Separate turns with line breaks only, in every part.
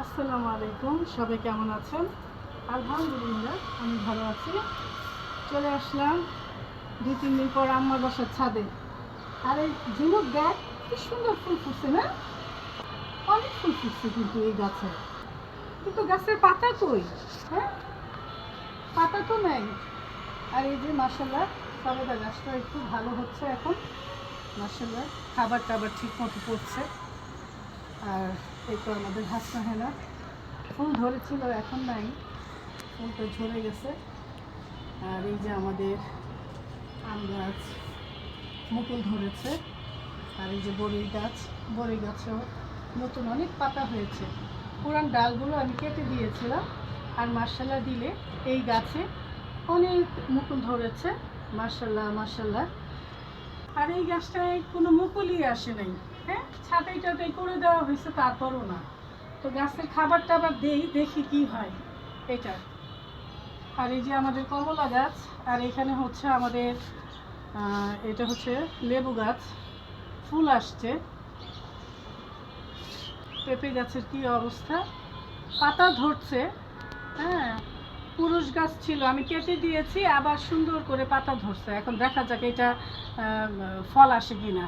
আসসালামু আলাইকুম, সবাই কেমন আছেন? আলহামদুলিল্লাহ আমি ভালো আছি। চলে আসলাম 2-3 দিন পর আম্মার বাসার ছাদে। আর এই ঝিনুক দেখ, কি সুন্দর ফুল ফুটছে না? অনেক ফুল ফুটছে কিন্তু এই গাছে, কিন্তু গাছের পাতা কই? হ্যাঁ, পাতা তো নাই। আর এই যে মাশাআল্লাহ সবেদা গাছটা একটু ভালো হচ্ছে এখন, মাশাআল্লাহ খাবার টাবার ঠিক মতো পড়ছে। আর এই তো আমাদের হাসনা হেনা ফুল ধরেছিল, এখন নাই, ফুলটা ঝরে গেছে। আর এই যে আমাদের আম গাছ মুকুল ধরেছে। আর এই যে বড়ই গাছেও নতুন অনেক পাতা হয়েছে। পুরান ডালগুলো আমি কেটে দিয়েছিলাম, আর মাশাআল্লাহ দিলে এই গাছে অনেক মুকুল ধরেছে। মাশাআল্লাহ মাশাআল্লাহ। আর এই গাছটায় কোনো মুকুলই আসে নাই। হ্যাঁ, ছাটাই টাটাই করে দেওয়া হয়েছে, তারপরও না। তো গাছের খাবার টাবার দেই, দেখি কি হয় এটা। আর এই যে আমাদের কমলা গাছ, আর এখানে হচ্ছে আমাদের এটা হচ্ছে লেবু গাছ, ফুল আসছে। পেঁপে গাছের কি অবস্থা, পাতা ধরছে। হ্যাঁ, পুরুষ গাছ ছিল, আমি কেটে দিয়েছি, আবার সুন্দর করে পাতা ধরছে। এখন দেখা যাক এটা ফল আসে কিনা।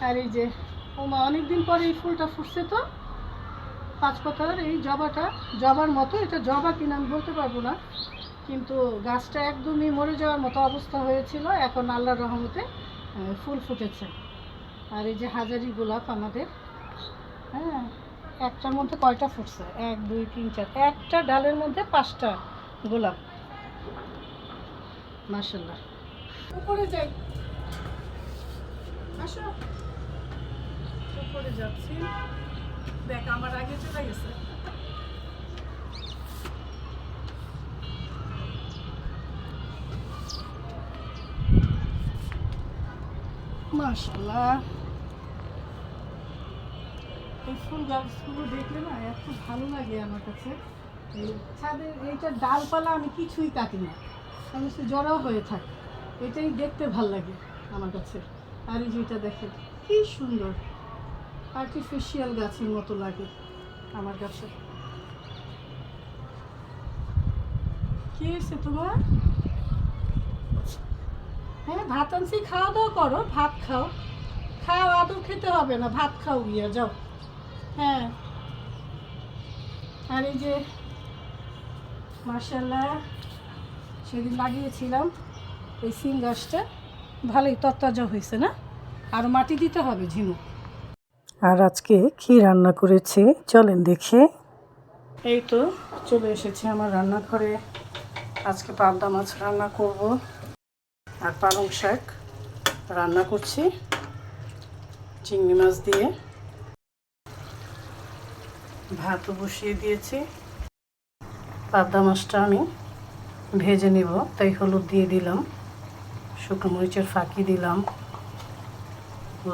আর এই যে ওমা, অনেকদিন পরে এই ফুলটা ফুটছে। তো পাঁচ পাতার এই জবার মতো, এটা জবা কিনা আমি বলতে পারবো না, কিন্তু গাছটা একদমই মরে যাওয়ার মতো অবস্থা হয়েছিল, এখন আল্লাহর রহমতে ফুল ফুটেছে। আর এই যে হাজারি গোলাপ আমাদের, হ্যাঁ, একটার মধ্যে কয়টা ফুটছে? 1 2 3 4, একটা ডালের মধ্যে 5টা গোলাপ। মাশাআল্লাহ। উপরে যাই, আসো। উপরে যাচ্ছি, দেখ আমার আগে চলে গেছে। মাশাআল্লাহ, এই ফুল গাছগুলো দেখলে না এত ভালো লাগে আমার কাছে। এই ছাদের এইটা ডালপালা আমি কিছুই কাটি না, সমস্ত জড়ো হয়ে থাকে, এটাই দেখতে ভাল লাগে আমার কাছে। আর এই যেটা দেখেন কি সুন্দর, আর্টিফিশিয়াল গাছের মতো লাগে আমার কাছে। কি হয়েছে তোমার? হ্যাঁ, ভাত আনছি, খাওয়া দাওয়া করো, ভাত খাও। খাও, আদৌ খেতে হবে না, ভাত খাও গিয়া যাও। হ্যাঁ। আর এই যে মাশাআল্লাহ সেদিন লাগিয়েছিলাম এই সিম গাছটা, ভালোই তরতাজা হয়েছে না? আর মাটি দিতে হবে ঝিনুক। আর আজকে কি রান্না করেছি চলেন দেখি। এই তো চলে এসেছি আমার রান্নাঘরে। আজকে পাবদা মাছ রান্না করব, আর পালং শাক রান্না করছি চিংড়ি মাছ দিয়ে। ভাতও বসিয়ে দিয়েছি। পাবদা মাছটা আমি ভেজে নিব, তাই হলুদ দিয়ে দিলাম, শুকনো মরিচের ফাঁকি দিলাম,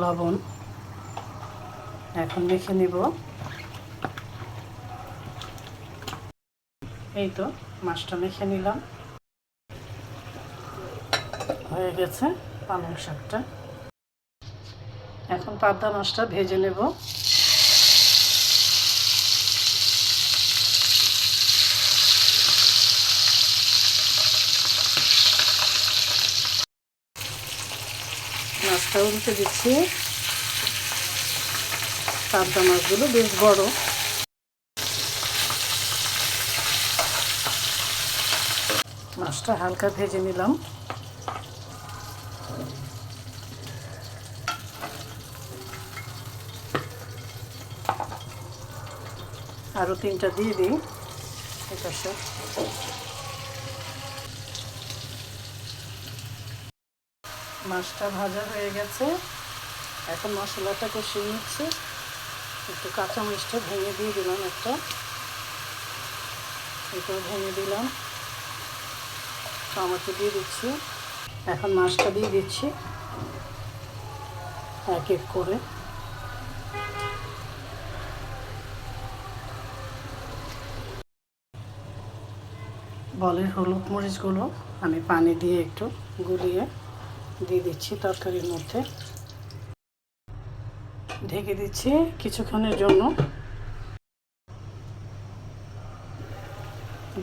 লবণ। এখন মেখে নিব। এই তো মাছটা মেখে নিলাম, হয়ে গেছে পালং শাকটা। এখন পাবদা মাছটা ভেজে নেব। মাছটা উল্টে দিচ্ছি। পাবদা মাছগুলো বেশ বড়। মাছটা হালকা ভেজে নিলাম। আরও 3টা দিয়ে দিই এপাশে। মাছটা ভাজা হয়ে গেছে, এখন মশলাটা কষিয়ে নিচ্ছি। একটু কাঁচামরিচটা ভেঙে দিয়ে দিলাম, একটা এটাও ভেঙে দিলাম, টমেটো দিয়ে দিচ্ছি। এখন মাছটা দিয়ে দিচ্ছি এক এক করে। বলের হলুদ মরিচগুলো আমি পানি দিয়ে একটু গুলিয়ে দিয়ে দিচ্ছি তরকারির মধ্যে। ঢেকে দিচ্ছি কিছুক্ষণের জন্য।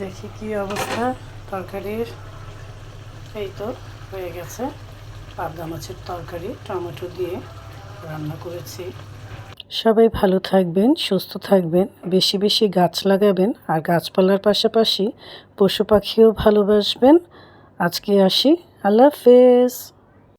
দেখি কি অবস্থা তরকারির। এই তো হয়ে গেছে, পাবদা মাছের তরকারি টমেটো দিয়ে রান্না করেছি। সবাই ভালো থাকবেন, সুস্থ থাকবেন, বেশি বেশি গাছ লাগাবেন, আর গাছপালার পাশাপাশি পশু পাখিও ভালোবাসবেন। আজকে আসি, আল্লাহ হাফেজ।